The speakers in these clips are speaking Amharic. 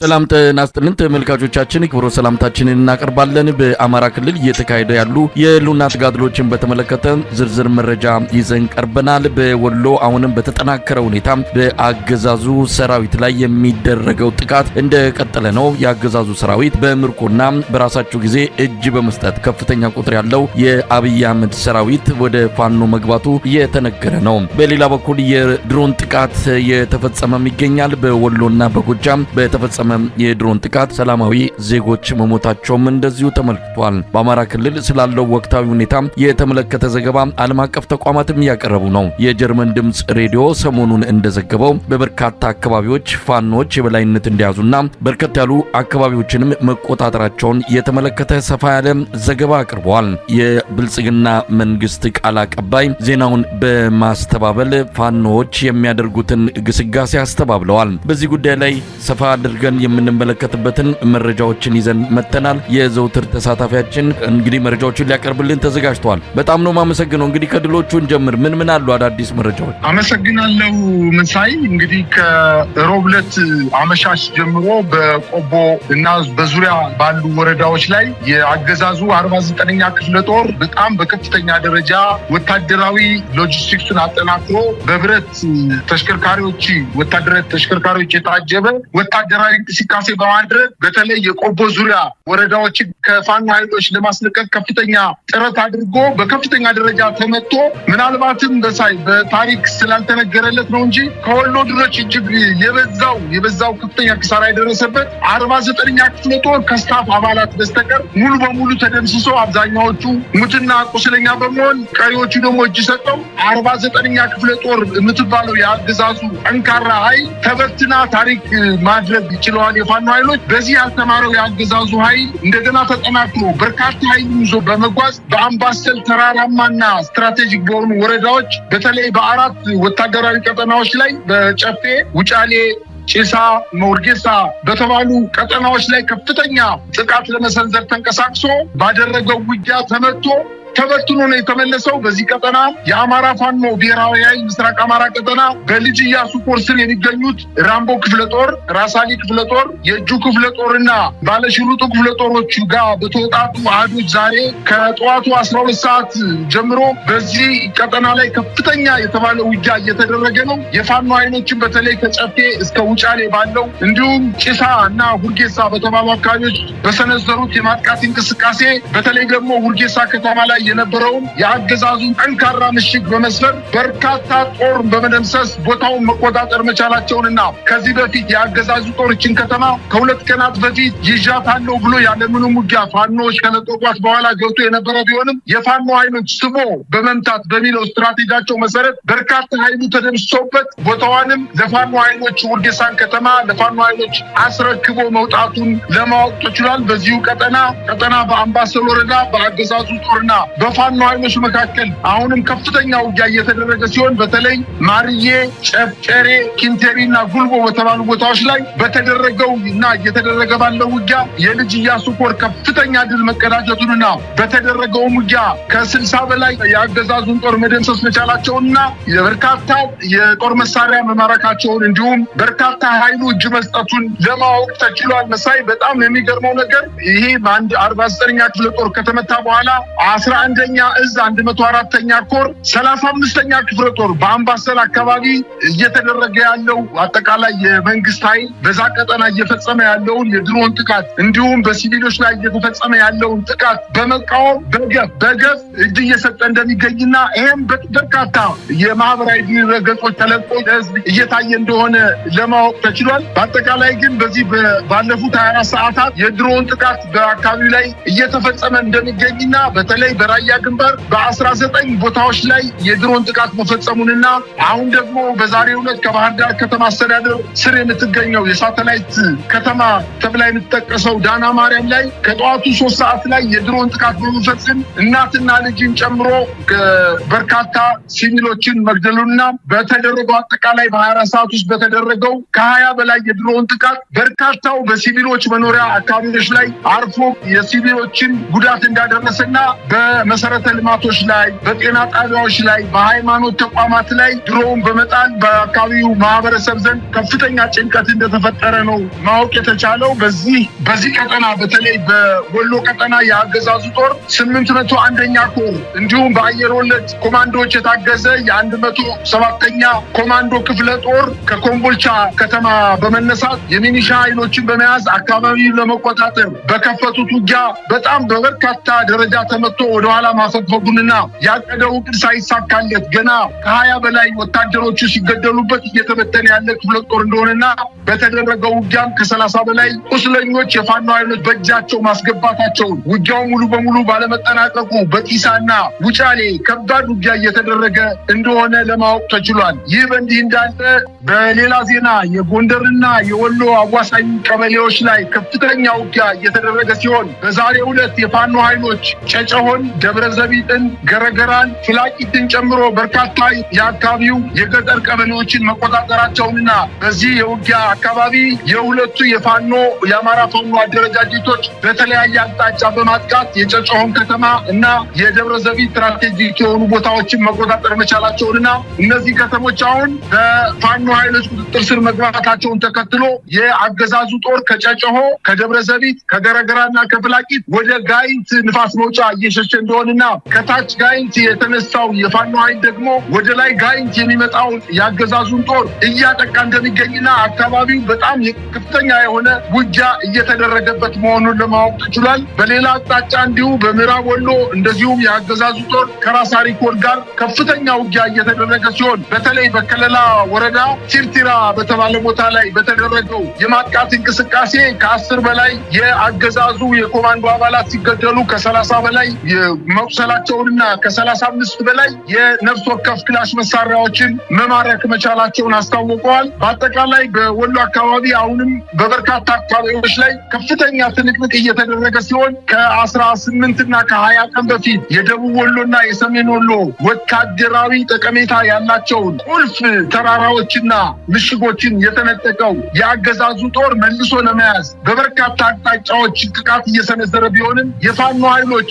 ሰላም ጤና ይስጥልን ተመልካቾቻችን፣ ክብሮ ሰላምታችንን እናቀርባለን። በአማራ ክልል እየተካሄደ ያሉ የህልውና ተጋድሎችን በተመለከተ ዝርዝር መረጃ ይዘን ቀርበናል። በወሎ አሁንም በተጠናከረ ሁኔታ በአገዛዙ ሰራዊት ላይ የሚደረገው ጥቃት እንደቀጠለ ነው። የአገዛዙ ሰራዊት በምርኮና በራሳቸው ጊዜ እጅ በመስጠት ከፍተኛ ቁጥር ያለው የአብይ አህመድ ሰራዊት ወደ ፋኖ መግባቱ እየተነገረ ነው። በሌላ በኩል የድሮን ጥቃት የተፈጸመም ይገኛል። በወሎና በጎጃም በተፈጸመ የድሮን ጥቃት ሰላማዊ ዜጎች መሞታቸውም እንደዚሁ ተመልክቷል። በአማራ ክልል ስላለው ወቅታዊ ሁኔታ የተመለከተ ዘገባ ዓለም አቀፍ ተቋማትም ያቀረቡ ነው። የጀርመን ድምጽ ሬዲዮ ሰሞኑን እንደዘገበው በበርካታ አካባቢዎች ፋኖች የበላይነት እንደያዙና በርከት ያሉ አካባቢዎችንም መቆጣጠራቸውን የተመለከተ ሰፋ ያለ ዘገባ አቅርበዋል። የብልጽግና መንግስት ቃል አቀባይ ዜናውን በማስተባበል ፋኖች የሚያደርጉትን ግስጋሴ አስተባብለዋል። በዚህ ጉዳይ ላይ ሰፋ አድርገን የምንመለከትበትን መረጃዎችን ይዘን መተናል። የዘውትር ተሳታፊያችን እንግዲህ መረጃዎችን ሊያቀርብልን ተዘጋጅቷል። በጣም ነው ማመሰግነው። እንግዲህ ከድሎቹን ጀምር ምን አሉ አዳዲስ መረጃዎች? አመሰግናለሁ መሳይ። እንግዲህ ከሮብለት አመሻሽ ጀምሮ በቆቦ እና በዙሪያ ባሉ ወረዳዎች ላይ የአገዛዙ 49ኛ ክፍለ ጦር በጣም በከፍተኛ ደረጃ ወታደራዊ ሎጂስቲክሱን አጠናክሮ በብረት ተሽከርካሪዎች ወታደራዊ ተሽከርካሪዎች የታጀበ ወታደራዊ እንቅስቃሴ በማድረግ በተለይ የቆቦ ዙሪያ ወረዳዎችን ከፋኖ ኃይሎች ለማስለቀቅ ከፍተኛ ጥረት አድርጎ በከፍተኛ ደረጃ ተመቶ ምናልባትም በታሪክ ስላልተነገረለት ነው እንጂ ከወሎ ድሮች እጅግ የበዛው ከፍተኛ ኪሳራ የደረሰበት 49ኛ ክፍለ ጦር ከስታፍ አባላት በስተቀር ሙሉ በሙሉ ተደምስሶ አብዛኛዎቹ ሙትና ቁስለኛ በመሆን ቀሪዎቹ ደግሞ እጅ ሰጠው 49ኛ ክፍለ ጦር የምትባለው የአገዛዙ ጠንካራ ኃይል ተበትና ታሪክ ማድረግ ይችላል። የፋኖ ኃይሎች በዚህ ያልተማረው የአገዛዙ ኃይል እንደገና ተጠናክሮ በርካታ ኃይል ይዞ በመጓዝ በአምባሰል ተራራማና ስትራቴጂክ በሆኑ ወረዳዎች በተለይ በአራት ወታደራዊ ቀጠናዎች ላይ በጨፌ፣ ውጫሌ፣ ጭሳ፣ ሞርጌሳ በተባሉ ቀጠናዎች ላይ ከፍተኛ ጥቃት ለመሰንዘር ተንቀሳቅሶ ባደረገው ውጊያ ተበትኖ ነው የተመለሰው። በዚህ ቀጠና የአማራ ፋኖ ብሔራዊ ኃይል ምስራቅ አማራ ቀጠና በልጅ ኢያሱ ኮር ስር የሚገኙት ራምቦ ክፍለ ጦር፣ ራሳሊ ክፍለ ጦር፣ የእጁ ክፍለ ጦርና ባለሽሩጡ ክፍለ ጦሮች ጋር በተወጣጡ አህዶች ዛሬ ከጠዋቱ 12 ሰዓት ጀምሮ በዚህ ቀጠና ላይ ከፍተኛ የተባለ ውጊያ እየተደረገ ነው። የፋኖ ኃይሎችን በተለይ ከጨፌ እስከ ውጫሌ ባለው እንዲሁም ጭሳ እና ሁርጌሳ በተባሉ አካባቢዎች በሰነዘሩት የማጥቃት እንቅስቃሴ በተለይ ደግሞ ሁርጌሳ ከተማ ላይ የነበረውን የአገዛዙን ጠንካራ ምሽግ በመስበር በርካታ ጦር በመደምሰስ ቦታውን መቆጣጠር መቻላቸውንና ከዚህ በፊት የአገዛዙ ጦርችን ከተማ ከሁለት ቀናት በፊት ይዣታለሁ ብሎ ያለምንም ውጊያ ፋኖዎች ከለቀቋት በኋላ ገብቶ የነበረ ቢሆንም የፋኖ ኃይሎች ስቦ በመምታት በሚለው ስትራቴጂያቸው መሰረት በርካታ ኃይሉ ተደምስሶበት ቦታዋንም ለፋኖ ኃይሎች ውርጌሳን ከተማ ለፋኖ ኃይሎች አስረክቦ መውጣቱን ለማወቅ ተችሏል። በዚሁ ቀጠና በአምባሰል ወረዳ በአገዛዙ ጦርና በፋኖ ኃይሎች መካከል አሁንም ከፍተኛ ውጊያ እየተደረገ ሲሆን በተለይ ማርዬ፣ ጨፍጨሬ፣ ኪንቴሪና ጉልቦ በተባሉ ቦታዎች ላይ በተደረገው እና እየተደረገ ባለው ውጊያ የልጅ ኢያሱ ኮር ከፍተኛ ድል መቀዳጀቱንና በተደረገውም ውጊያ ከ60 በላይ የአገዛዙን ጦር መደምሰስ መቻላቸውንና በርካታ የጦር መሳሪያ መማረካቸውን እንዲሁም በርካታ ኃይሉ እጅ መስጠቱን ለማወቅ ተችሏል። መሳይ በጣም የሚገርመው ነገር ይሄ በአንድ 49ኛ ክፍለ ጦር ከተመታ በኋላ 11ኛ እዝ 104ኛ ኮር 35ኛ ክፍለ ጦር በአምባሰል አካባቢ እየተደረገ ያለው አጠቃላይ የመንግስት ኃይል በዛ ቀጠና እየፈጸመ ያለውን የድሮን ጥቃት እንዲሁም በሲቪሎች ላይ እየተፈጸመ ያለውን ጥቃት በመቃወም በገፍ እጅ እየሰጠ እንደሚገኝና ይሄም በርካታ የማህበራዊ ድረገጾች ተለቆ ለህዝብ እየታየ እንደሆነ ለማወቅ ተችሏል። በአጠቃላይ ግን በዚህ ባለፉት 24 ሰዓታት የድሮን ጥቃት በአካባቢው ላይ እየተፈጸመ እንደሚገኝና በተለይ በራያ ግንባር በ19 ቦታዎች ላይ የድሮን ጥቃት መፈጸሙንና አሁን ደግሞ በዛሬው ዕለት ከባህር ዳር ከተማ አስተዳደር ስር የምትገኘው የሳተላይት ከተማ ተብላ የምትጠቀሰው ዳና ማርያም ላይ ከጠዋቱ 3 ሰዓት ላይ የድሮን ጥቃት በመፈጸም እናትና ልጅን ጨምሮ በርካታ ሲቪሎችን መግደሉና በተደረገው አጠቃላይ በ24 ሰዓት ውስጥ በተደረገው ከ20 በላይ የድሮን ጥቃት በርካታው በሲቪሎች መኖሪያ አካባቢዎች ላይ አርፎ የሲቪሎችን ጉዳት እንዳደረሰና በመሰረተ ልማቶች ላይ፣ በጤና ጣቢያዎች ላይ፣ በሃይማኖት ተቋማት ላይ ድሮውን በመጣል በአካባቢው ማህበረሰብ ዘንድ ከፍተኛ ጭንቀት እንደተፈጠረ ነው ማወቅ የተቻለው። በዚህ ቀጠና በተለይ በወሎ ቀጠና የአገዛዙ ጦር 801ኛ ኮር እንዲሁም በአየር ወለድ ኮማንዶዎች የታገዘ የ107ኛ ኮማንዶ ክፍለ ጦር ከኮምቦልቻ ከተማ በመነሳት የሚኒሻ ኃይሎችን በመያዝ አካባቢውን ለመቆጣጠር በከፈቱት ውጊያ በጣም በበርካታ ደረጃ ተመቶ ወደኋላ ማፈግፈጉንና ያቀደው እቅድ ሳይሳካለት ገና ከ20 በላይ ወታደሮቹ ሲገደሉበት እየተበተነ ያለ ክፍለ ጦር እንደሆነና በተደረገው ውጊያም ከ30 በላይ ቁስለኞች የፋኖ ኃይሎች በእጃቸው ማስገባታቸውን ውጊያው ሙሉ በሙሉ ባለመጠናቀቁ በጢሳና ውጫሌ ከባድ ውጊያ እየተደረገ እንደሆነ ለማወቅ ተችሏል። ይህ በእንዲህ እንዳለ በሌላ ዜና የጎንደርና የወሎ አዋሳኝ ቀበሌዎች ላይ ከፍተኛ ውጊያ እየተደረገ ሲሆን በዛሬው ዕለት የፋኖ ኃይሎች ጨጨሆን፣ ደብረዘቢጥን፣ ገረገራን፣ ፍላቂትን ጨምሮ በርካታ የአካባቢው የገጠር ቀበሌዎችን መቆጣጠራቸውንና በዚህ የውጊያ አካባቢ የሁለቱ የአማራ ፋኖ አደረጃጀቶች በተለያየ አቅጣጫ በማጥቃት የጨጨሆን ከተማ እና የደብረዘቢጥ ስትራቴጂክ የሆኑ ቦታዎችን መቆጣጠር መቻላቸውንና እነዚህ ከተሞች አሁን በፋኖ ኃይሎች ቁጥጥር ስር መግባታቸውን ተከትሎ የአገዛዙ ጦር ከጨጨሆ፣ ከደብረዘቢጥ፣ ከገረገራና ከፍላቂት ወደ ጋይንት ንፋስ መውጫ እየሸሸ እንደሆነና ከታች ጋይንት የተነሳው የፋኖ ኃይል ደግሞ ወደ ላይ ጋይንት የሚመጣውን የአገዛዙን ጦር እያጠቃ እንደሚገኝና አካባቢው በጣም ከፍተኛ የሆነ ውጊያ እየተደረገበት መሆኑን ለማወቅ ተችሏል። በሌላ አቅጣጫ እንዲሁ በምዕራብ ወሎ እንደዚሁም የአገዛዙ ጦር ከራስ አሪኮር ጋር ከፍተኛ ውጊያ እየተደረገ ሲሆን በተለይ በከለላ ወረዳ ቲርቲራ በተባለ ቦታ ላይ በተደረገው የማጥቃት እንቅስቃሴ ከ10 በላይ የአገዛዙ የኮማንዶ አባላት ሲገደሉ ከ30 በላይ መቁሰላቸውንና ከ35 በላይ የነፍስ ወከፍ ክላሽ መሳሪያዎችን መማረክ መቻላቸውን አስታውቀዋል። በአጠቃላይ በወሎ አካባቢ አሁንም በበርካታ አካባቢዎች ላይ ከፍተኛ ትንቅንቅ እየተደረገ ሲሆን ከ18 እና ከ20 ቀን በፊት የደቡብ ወሎና የሰሜን ወሎ ወታደራዊ ጠቀሜታ ያላቸውን ቁልፍ ተራራዎችና ምሽጎችን የተነጠቀው የአገዛዙ ጦር መልሶ ለመያዝ በበርካታ አቅጣጫዎች ጥቃት እየሰነዘረ ቢሆንም የፋኖ ኃይሎች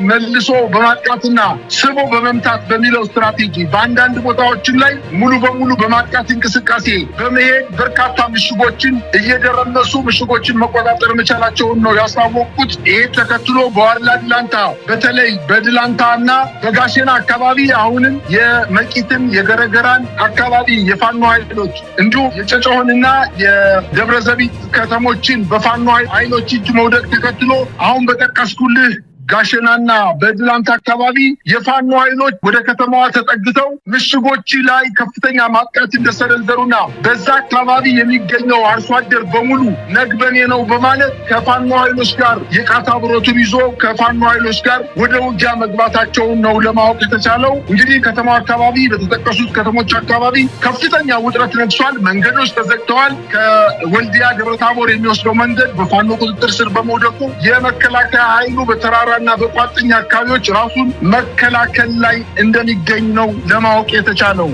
መልሶ በማጥቃትና ስቦ በመምታት በሚለው ስትራቴጂ በአንዳንድ ቦታዎችን ላይ ሙሉ በሙሉ በማጥቃት እንቅስቃሴ በመሄድ በርካታ ምሽጎችን እየደረመሱ ምሽጎችን መቆጣጠር መቻላቸውን ነው ያስታወቁት። ይሄ ተከትሎ በዋላ ድላንታ በተለይ በድላንታና በጋሸና አካባቢ አሁንም የመቂትን የገረገራን አካባቢ የፋኖ ኃይሎች እንዲሁም የጨጨሆንና የደብረዘቢጥ ከተሞችን በፋኖ ኃይሎች እጅ መውደቅ ተከትሎ አሁን በጠቀስኩልህ ጋሸናና በድላንታ አካባቢ የፋኖ ኃይሎች ወደ ከተማዋ ተጠግተው ምሽጎች ላይ ከፍተኛ ማጥቃት እንደሰነዘሩና በዛ አካባቢ የሚገኘው አርሶ አደር በሙሉ ነግበኔ ነው በማለት ከፋኖ ኃይሎች ጋር የቃታ ብሮቱን ይዞ ከፋኖ ኃይሎች ጋር ወደ ውጊያ መግባታቸውን ነው ለማወቅ የተቻለው። እንግዲህ ከተማው አካባቢ በተጠቀሱት ከተሞች አካባቢ ከፍተኛ ውጥረት ነግሷል። መንገዶች ተዘግተዋል። ከወልዲያ ደብረታቦር የሚወስደው መንገድ በፋኖ ቁጥጥር ስር በመውደቁ የመከላከያ ኃይሉ በተራራ እና በቋጥኝ አካባቢዎች ራሱን መከላከል ላይ እንደሚገኝ ነው ለማወቅ የተቻለው።